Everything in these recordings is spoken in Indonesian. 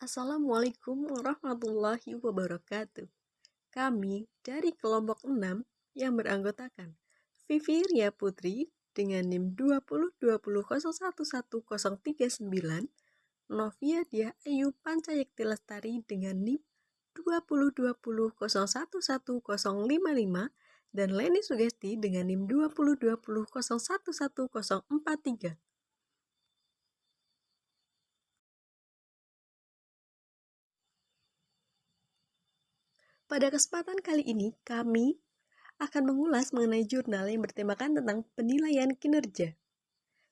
Assalamualaikum warahmatullahi wabarakatuh. Kami dari kelompok 6 yang beranggotakan Vivi Ria Putri dengan NIM 2020011039, Novia Diah Ayu Pancayekti Lestari dengan NIM 2020011055, dan Leni Sugesti dengan NIM 2020011043. Pada kesempatan kali ini, kami akan mengulas mengenai jurnal yang bertemakan tentang penilaian kinerja.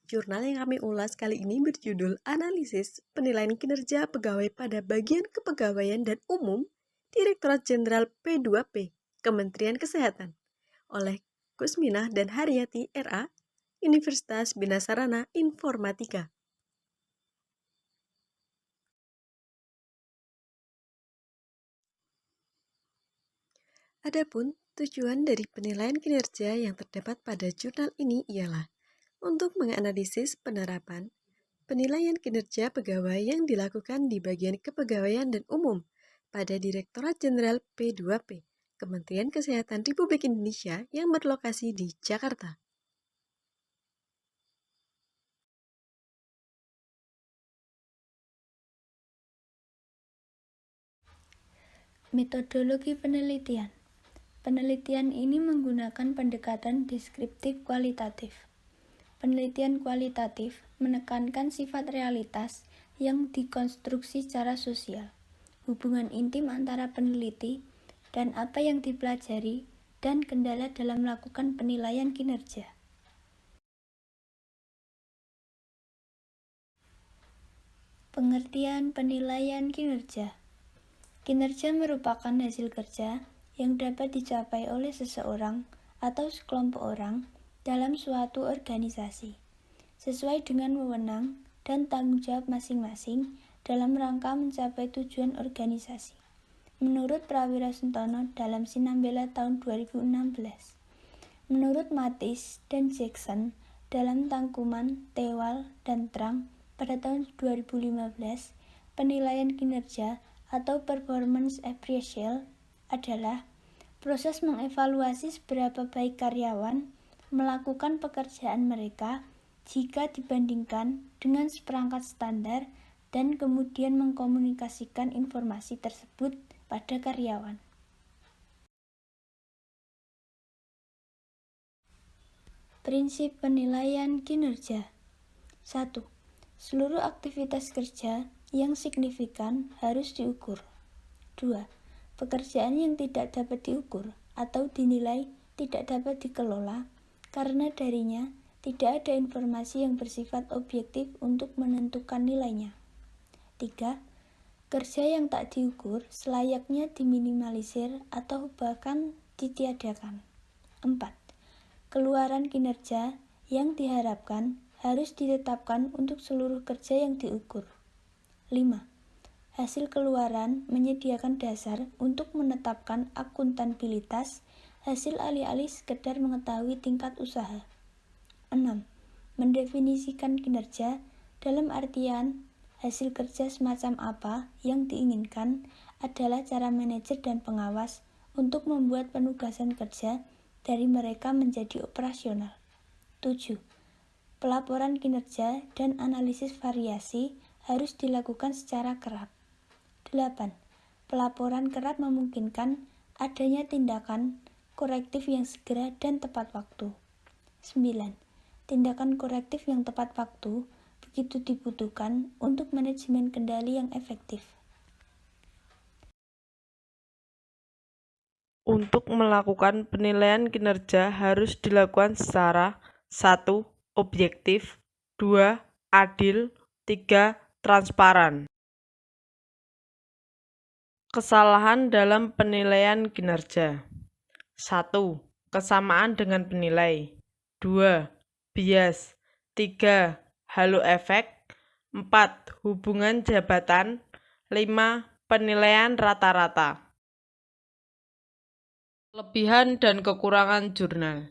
Jurnal yang kami ulas kali ini berjudul Analisis Penilaian Kinerja Pegawai pada Bagian Kepegawaian dan Umum Direktorat Jenderal P2P, Kementerian Kesehatan, oleh Kusminah dan Haryati RA, Universitas Bina Sarana Informatika. Adapun tujuan dari penilaian kinerja yang terdapat pada jurnal ini ialah untuk menganalisis penerapan penilaian kinerja pegawai yang dilakukan di bagian kepegawaian dan umum pada Direktorat Jenderal P2P, Kementerian Kesehatan Republik Indonesia yang berlokasi di Jakarta. Metodologi penelitian. Penelitian ini menggunakan pendekatan deskriptif kualitatif. Penelitian kualitatif menekankan sifat realitas yang dikonstruksi secara sosial, hubungan intim antara peneliti dan apa yang dipelajari, dan kendala dalam melakukan penilaian kinerja. Pengertian penilaian kinerja. Kinerja merupakan hasil kerja yang dapat dicapai oleh seseorang atau sekelompok orang dalam suatu organisasi, sesuai dengan wewenang dan tanggung jawab masing-masing dalam rangka mencapai tujuan organisasi. Menurut Prawira Suntono dalam Sinambela tahun 2016. Menurut Matis dan Jackson dalam Tangkuman, Tewal, dan Trang pada tahun 2015, penilaian kinerja atau performance appraisal adalah proses mengevaluasi seberapa baik karyawan melakukan pekerjaan mereka jika dibandingkan dengan seperangkat standar dan kemudian mengkomunikasikan informasi tersebut pada karyawan. Prinsip penilaian kinerja. 1. Seluruh aktivitas kerja yang signifikan harus diukur. 2. Pekerjaan yang tidak dapat diukur atau dinilai tidak dapat dikelola karena darinya tidak ada informasi yang bersifat objektif untuk menentukan nilainya. 3. Kerja yang tak diukur selayaknya diminimalisir atau bahkan ditiadakan. 4. Keluaran kinerja yang diharapkan harus ditetapkan untuk seluruh kerja yang diukur. 5. Hasil keluaran menyediakan dasar untuk menetapkan akuntabilitas hasil alih-alih sekedar mengetahui tingkat usaha. 6. Mendefinisikan kinerja dalam artian hasil kerja semacam apa yang diinginkan adalah cara manajer dan pengawas untuk membuat penugasan kerja dari mereka menjadi operasional. 7. Pelaporan kinerja dan analisis variasi harus dilakukan secara kerap. 8. Pelaporan kerap memungkinkan adanya tindakan korektif yang segera dan tepat waktu. 9. Tindakan korektif yang tepat waktu begitu dibutuhkan untuk manajemen kendali yang efektif. Untuk melakukan penilaian kinerja harus dilakukan secara 1. Objektif, 2. Adil, 3. Transparan. Kesalahan dalam penilaian kinerja. 1. Kesamaan dengan penilai. 2. Bias. 3. Halo efek. 4. Hubungan jabatan. 5. Penilaian rata-rata. Kelebihan dan kekurangan jurnal.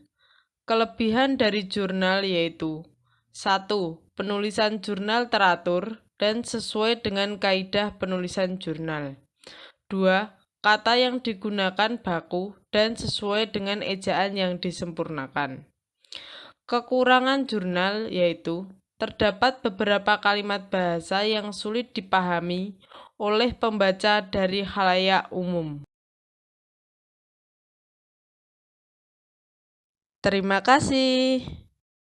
Kelebihan dari jurnal yaitu 1. Penulisan jurnal teratur, dan sesuai dengan kaidah penulisan jurnal. 2. Kata yang digunakan baku dan sesuai dengan ejaan yang disempurnakan. Kekurangan jurnal yaitu terdapat beberapa kalimat bahasa yang sulit dipahami oleh pembaca dari khalayak umum. Terima kasih.